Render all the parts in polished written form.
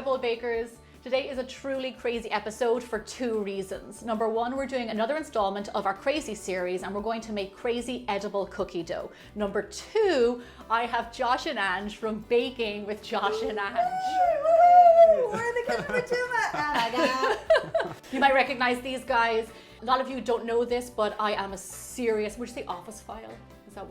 Bowl bakers. Today is a truly crazy episode for 2 reasons. Number 1, we're doing another installment of our crazy series and we're going to make crazy edible cookie dough. Number 2, I have Josh and Ange from Baking with Josh and Ange. Woo! We're the Gemma and Gemma. Oh my God. You might recognize these guys. A lot of you don't know this, but I am a serious, would you say office file?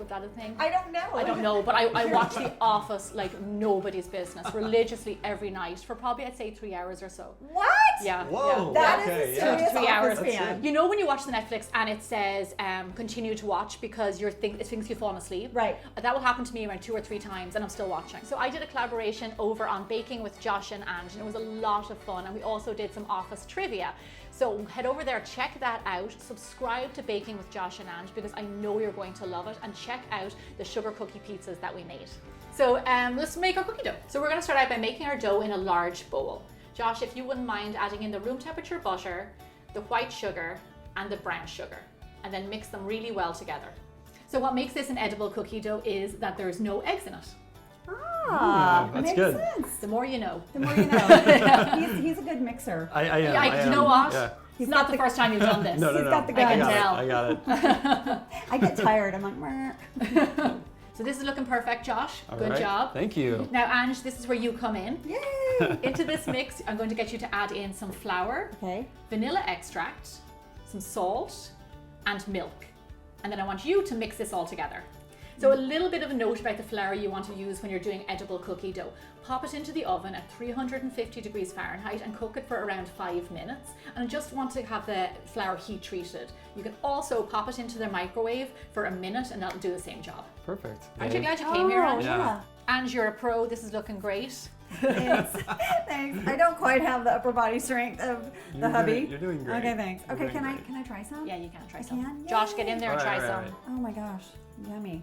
Is that a thing? I don't know. I don't know, but I watch The Office like nobody's business, religiously every night for probably, I'd say, 3 hours or so. What? Yeah. Whoa. Yeah. That Okay, is a yeah. serious 3 hours. Office fan. You know when you watch the Netflix and it says continue to watch because it thinks you've fallen asleep? Right. That will happen to me around 2 or 3 times and I'm still watching. So I did a collaboration over on Baking with Josh and Ange and it was a lot of fun, and we also did some Office trivia. So head over there, check that out, subscribe to Baking with Josh and Ange because I know you're going to love it, and check out the sugar cookie pizzas that we made. So let's make our cookie dough. So we're going to start out by making our dough in a large bowl. Josh, if you wouldn't mind adding in the room temperature butter, the white sugar and the brown sugar, and then mix them really well together. So what makes this an edible cookie dough is that there's no eggs in it. Ah, that's makes good. sense. The more you know. The more you know. He's a good mixer. I am. Yeah, I you am. know what? Yeah. It's not the first time you've done this. No. He's got the I can guns. tell. I got it. I get tired. I'm like, "Meh." So this is looking perfect, Josh. All Good right. job. Thank you. Now, Ange, this is where you come in. Yay. Into this mix, I'm going to get you to add in some flour, Okay. vanilla extract, some salt, and milk. And then I want you to mix this all together. So a little bit of a note about the flour you want to use when you're doing edible cookie dough. Pop it into the oven at 350 degrees Fahrenheit and cook it for around 5 minutes. And I just want to have the flour heat treated. You can also pop it into the microwave for a minute and that'll do the same job. Perfect. Aren't you glad you came here, Ange? Yeah. Ange, you're a pro. This is looking great. Thanks. Thanks. I don't quite have the upper body strength of the hubby. You're doing great. Okay, thanks. You're Okay, doing great. can I try some? Yeah, you can try I some. can? Josh, Yay. get in there and try All some. right. Oh my gosh, yummy.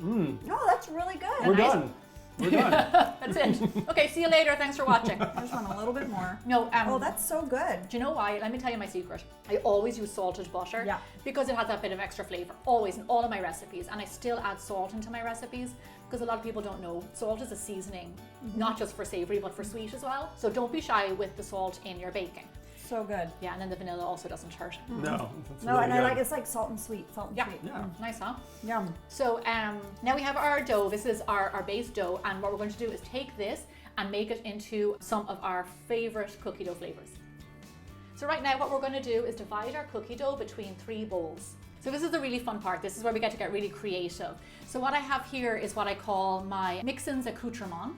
Mm. Oh, that's really good. We're nice. done. We're done. That's it. Okay, see you later. Thanks for watching. I just want a little bit more. No, Oh, that's so good. do you know why? Let me tell you my secret. I always use salted butter Yeah. because it has that bit of extra flavor. Always in all of my recipes, and I still add salt into my recipes because a lot of people don't know salt is a seasoning, not just for savory but for sweet as well. So don't be shy with the salt in your baking. So good. Yeah, and then the vanilla also doesn't hurt. No. That's No, really and I good. like it's like salt and sweet. Salt and Yeah. sweet. Yeah. Nice, huh? Yum. So now we have our dough. This is our base dough, and what we're going to do is take this and make it into some of our favorite cookie dough flavors. So right now what we're going to do is divide our cookie dough between 3 bowls. So this is the really fun part. This is where we get to get really creative. So what I have here is what I call my mixins accoutrement.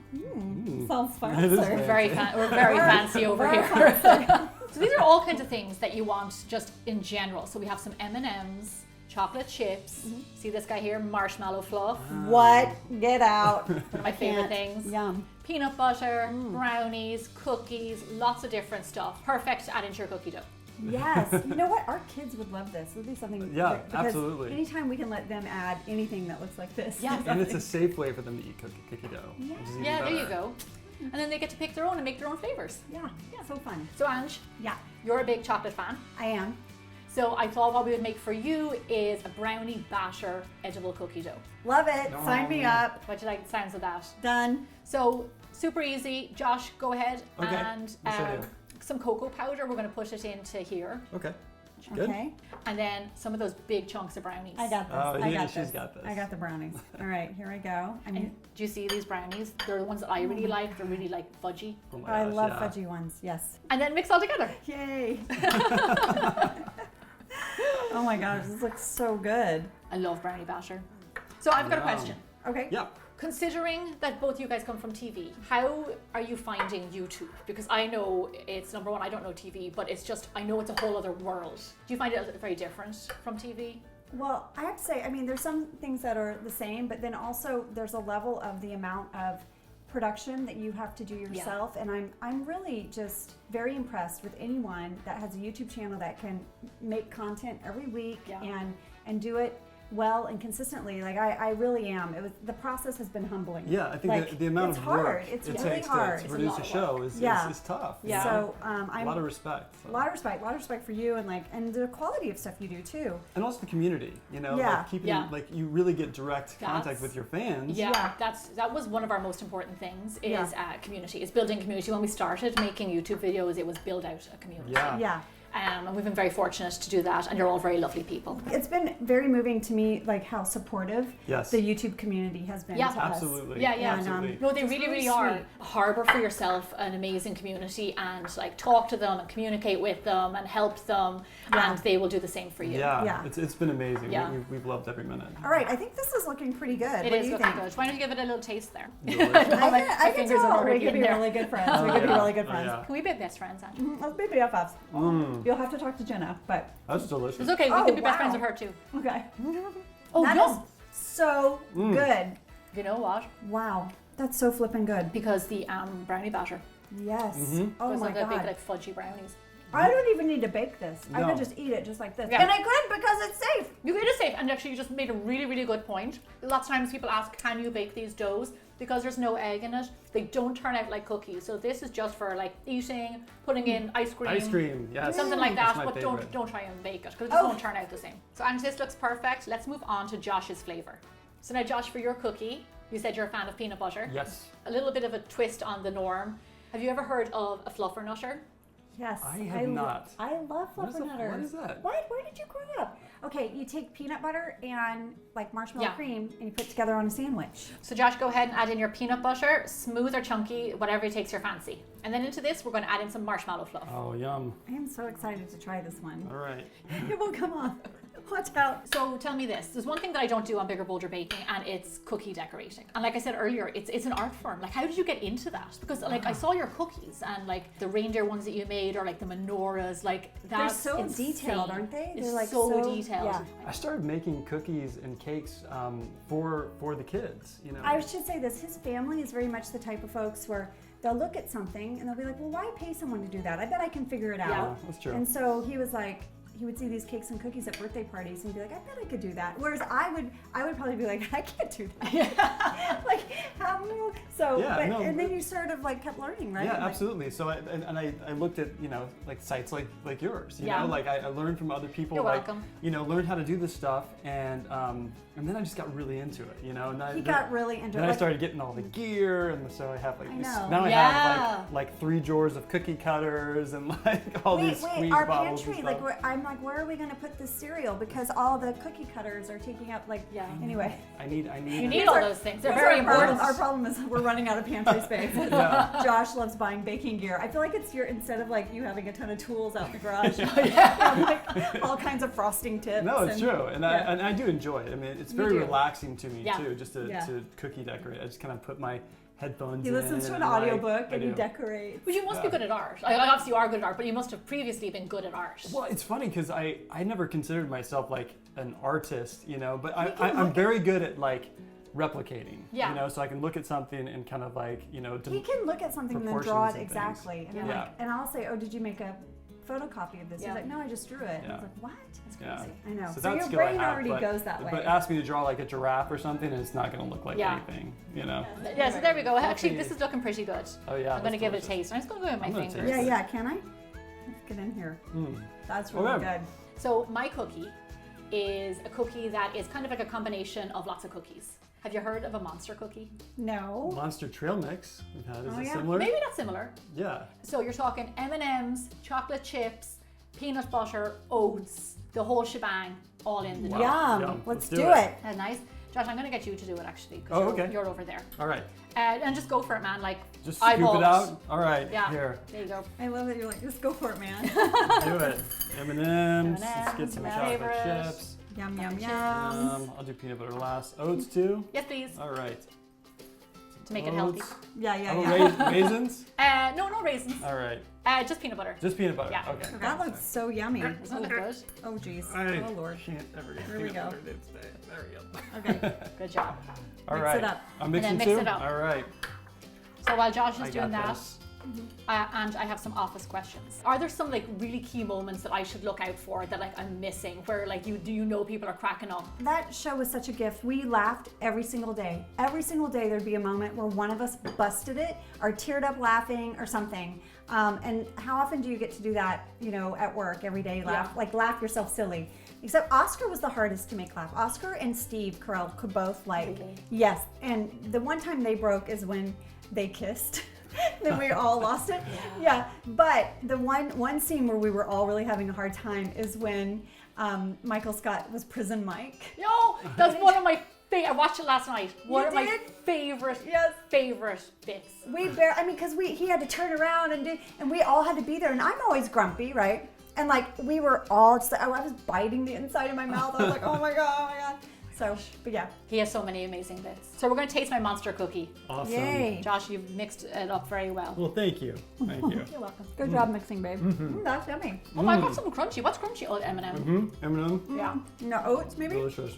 Sounds It fancy. is We're very fancy over Very here. So these are all kinds of things that you want just in general. So we have some M&Ms, chocolate chips. See this guy here, marshmallow fluff. What? Get out. One of my favorite things. Yum. Peanut butter, brownies, cookies, lots of different stuff. Perfect to add into your cookie dough. Yes. You know what? Our kids would love this. It would be something. Yeah, great, because absolutely. Anytime we can let them add anything that looks like this. Yeah. And it's a safe way for them to eat cookie dough. Yeah. Which is even Yeah, there better. you go. And then they get to pick their own and make their own flavors. Yeah. So fun. So Ange, Yeah. you're a big chocolate fan. I am. So I thought what we would make for you is a brownie batter edible cookie dough. Love it. Sign me up. What do you like the sounds of that? Done. So super easy. Josh, go ahead Okay. and Yes, I do. some cocoa powder. We're going to put it into here. Okay. Good. Okay. And then some of those big chunks of brownies. I got this. Oh, I yeah, got she's this. got this. I got the brownies. All right, here we go. I mean, And do you see these brownies? They're the ones that I really like. They're really like fudgy. Oh my I gosh, love yeah. fudgy ones. Yes. And then mix all together. Yay. Oh my gosh, this looks so good. I love brownie batter. So I've got a Yum. question. Okay. Yeah. Considering that both you guys come from TV, how are you finding YouTube? Because I know it's number one, I don't know TV, but it's just, I know it's a whole other world. Do you find it very different from TV? Well, I have to say, I mean, there's some things that are the same, but then also there's a level of the amount of production that you have to do yourself, and I'm really just very impressed with anyone that has a YouTube channel that can make content every week Yeah. and do it well and consistently. Like I really am. The process has been humbling. Yeah, I think Like, the amount it's of hard. work It's it really takes hard. to It's a produce lot a of show work. is tough. Yeah. So A lot of respect. a lot of respect for you and the quality of stuff you do too. And also the community, Yeah. like keeping, Yeah. like you really get direct contact That's- with your fans. Yeah, that was one of our most important things is Yeah. community, is building community. When we started making YouTube videos, it was build out a community. Yeah. Yeah. And we've been very fortunate to do that, and you're all very lovely people. It's been very moving to me, like how supportive Yes. the YouTube community has been Yeah. to us. Absolutely. Yeah, yeah. Absolutely. No, they It's really, really really are. sweet. Harbour for yourself an amazing community and like talk to them and communicate with them and help them, Yeah. and they will do the same for you. Yeah. Yeah. It's been amazing. Yeah. We've loved every minute. All right, I think this is looking pretty good. It What is do you looking think? good. Why don't you give it a little taste there? Delicious. My I can fingers are tell already we could in be there. really good friends. Oh, We could be yeah. really good Oh, friends. yeah. Can we be best friends, Ange? Let's be BFFs. Mm, You'll have to talk to Jenna, but that's delicious. It's okay. We Oh, can be best friends wow. with her too. okay. Oh, That yum. is so Mm. good. You know what? Wow, that's so flippin' good. Because the brownie batter Yes. Mhm. Oh goes my on the big god. like fudgy brownies. I don't even need to bake this. I No. could just eat it just like this. Yeah. And I could because it's safe. You get it safe, and actually you just made a really, really good point. Lots of times people ask, can you bake these doughs? Because there's no egg in it, they don't turn out like cookies. So this is just for like eating, putting in ice cream. Ice cream, yes. Something like That's that, my but favorite. don't try and bake it because it just Oh. won't turn out the same. So Ange, this looks perfect. Let's move on to Josh's flavour. So now Josh, for your cookie, you said you're a fan of peanut butter. Yes. A little bit of a twist on the norm. Have you ever heard of a fluffernutter? Yes. I have not. I love What is fluffernutters. what is that? What? Where did you grow up? Okay, you take peanut butter and like marshmallow Yeah. cream and you put it together on a sandwich. So Josh, go ahead and add in your peanut butter, smooth or chunky, whatever takes your fancy. And then into this, we're going to add in some marshmallow fluff. Oh, yum. I am so excited to try this one. All right. It won't come off. Watch out. So tell me this, there's one thing that I don't do on Bigger Bolder Baking, and it's cookie decorating. And like I said earlier, it's an art form. Like, how did you get into that? Because like I saw your cookies and like the reindeer ones that you made, or like the menorahs, like that's They're so insane. detailed, aren't they? It's They're like so so- detailed. yeah. I started making cookies and cakes for the kids, you know. I should say this, his family is very much the type of folks where they'll look at something and they'll be like, well, why pay someone to do that? I bet I can figure it out. Yeah, that's true. And so he was like, he would see these cakes and cookies at birthday parties and be like, I bet I could do that. Whereas I would probably be like, I can't do that. Like, how? So, Yeah, but, no, and then you sort of like kept learning, right? Yeah, Like, absolutely. So I looked at, you know, like sites like yours, you Yeah. know, like I learned from other people, You're like, welcome. you know, learned how to do this stuff, and then I just got really into it, you know. And He got really into Then it. I Like, started getting all the gear, and so I have like I this, know. now I Yeah. have like 3 drawers of cookie cutters and like all these wait, squeeze our bottles pantry, and like, stuff. I'm like, where are we gonna put this cereal? Because all the cookie cutters are taking up, like, Yeah. anyway. I need. You need Here's all our- those things. They're Here's very our problem. important. Our problem is we're running out of pantry space. Yeah. Josh loves buying baking gear. I feel like it's instead of like you having a ton of tools out in the garage, you Yeah. have like all kinds of frosting tips. No, it's and- true, and yeah. I do enjoy it. I mean, it's Me very too. relaxing to me Yeah. too, just to Yeah. cookie decorate. I just kind of put my headphones He in. listens to an and, like, audiobook I and he do. decorates. But you must be Yeah. good at art. Obviously you are good at art, but you must have previously been good at art. Well, it's funny because I never considered myself like an artist, you know, but He can I'm look very good at like replicating, Yeah. you know, so I can look at something and kind of like, you know, He can look at something and then draw it proportions and things. exactly. And, I'm Yeah. like, and I'll say, oh, did you make a photocopy of this? Yeah. He's like, no, I just drew it. And I Yeah. was like, what? That's Yeah. crazy. I know. So So, that's your skill I brain have, already but- goes that way. But ask me to draw like a giraffe or something, and it's not going to look like Yeah. anything, you know. Yeah, so there we go. Actually, Okay. this is looking pretty good. Oh yeah. I'm going to that's give it a delicious. taste. I'm just going to go with my I'm gonna fingers. taste Yeah, it. yeah. Can I? Let's get in here. Mm. That's really Okay. good. So my cookie is a cookie that is kind of like a combination of lots of cookies. Have you heard of a monster cookie? No. Monster Trail Mix we've had. Is Oh, it yeah. similar? Maybe not similar. Yeah. So you're talking M&Ms, chocolate chips, peanut butter, oats, the whole shebang, all in the Wow. jar. Yum. Yum. Let's Let's do do it. it. That's nice. Josh, I'm going to get you to do it actually. 'Cause Oh, you're, okay. You're over there. All right. And just go for it, man. Like, Just scoop eyeball it out. All right. Yeah. Here. There you go. I love it. You're like, just go for it, man. Do it. M&Ms. Let's get some my chocolate favorite. chips. Yum, yum, yum. I'll do peanut butter last. Oats too. Yes, please. All right. To make it healthy. Oats. Yeah, yeah, Oh, yeah. raisins. No raisins. All right. Just peanut butter. Just peanut butter. Yeah. Okay. That looks so yummy. Doesn't it look good? Oh, jeez. I Oh, Lord. can't ever get Here we peanut go. butter today. There we go. Okay. Good job. All Mix right. it up. I'm then mixing mix too. it up. All right. So while Josh is I doing got that, this. And I have some office questions. Are there some like really key moments that I should look out for that like I'm missing, where like you know people are cracking up? That show was such a gift. We laughed every single day. Every single day there'd be a moment where one of us busted it or teared up laughing or something. And how often do you get to do that, you know, at work every day? Laugh, like laugh yourself silly. Except Oscar was the hardest to make laugh. Oscar and Steve Carell could both like, yes. And the one time they broke is when they kissed. Then we all lost it. Yeah. But the one scene where we were all really having a hard time is when Michael Scott was Prison Mike. No, that's one of my I watched it last night. One of my favorite bits. Because he had to turn around and we all had to be there. And I'm always grumpy, right? And like we were all just like, I was biting the inside of my mouth. I was like, oh my god. So, but yeah. He has so many amazing bits. So we're going to taste my monster cookie. Awesome. Yay. Josh, you've mixed it up very well. Well, thank you. Thank you. You're welcome. Good job mixing, babe. That's yummy. Oh, I got something crunchy. What's crunchy? Oh, M&M. M&M. Yeah. No oats, maybe? Delicious.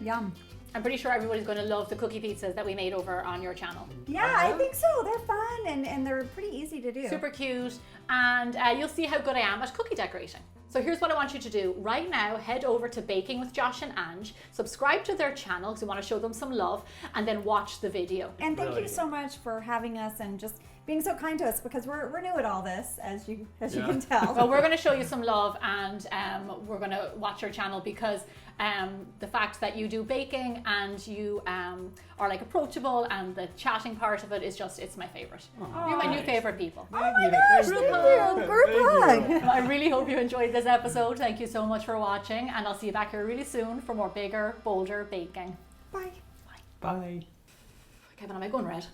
Yum. I'm pretty sure everybody's going to love the cookie pizzas that we made over on your channel. Yeah, I think so. They're fun and they're pretty easy to do. Super cute. And you'll see how good I am at cookie decorating. So here's what I want you to do. Right now, head over to Baking with Josh and Ange, subscribe to their channel because we want to show them some love, and then watch the video. And thank you so much for having us and just being so kind to us, because we're new at all this, as you can tell. Well, we're going to show you some love, and we're going to watch your channel because the fact that you do baking and you are like approachable, and the chatting part of it is just, it's my favorite. You're my new favorite people. Oh my gosh, thank you. Group hug. I really hope you enjoyed this episode. Thank you so much for watching, and I'll see you back here really soon for more bigger, bolder baking. Bye. Bye. Kevin, am I going red?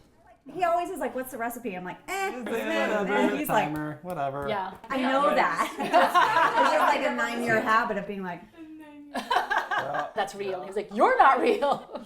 He always is like, what's the recipe? I'm like, Whatever, he's like, timer, whatever. Yeah. I know that. It's just like a 9-year habit of being like, That's real. He's like, you're not real.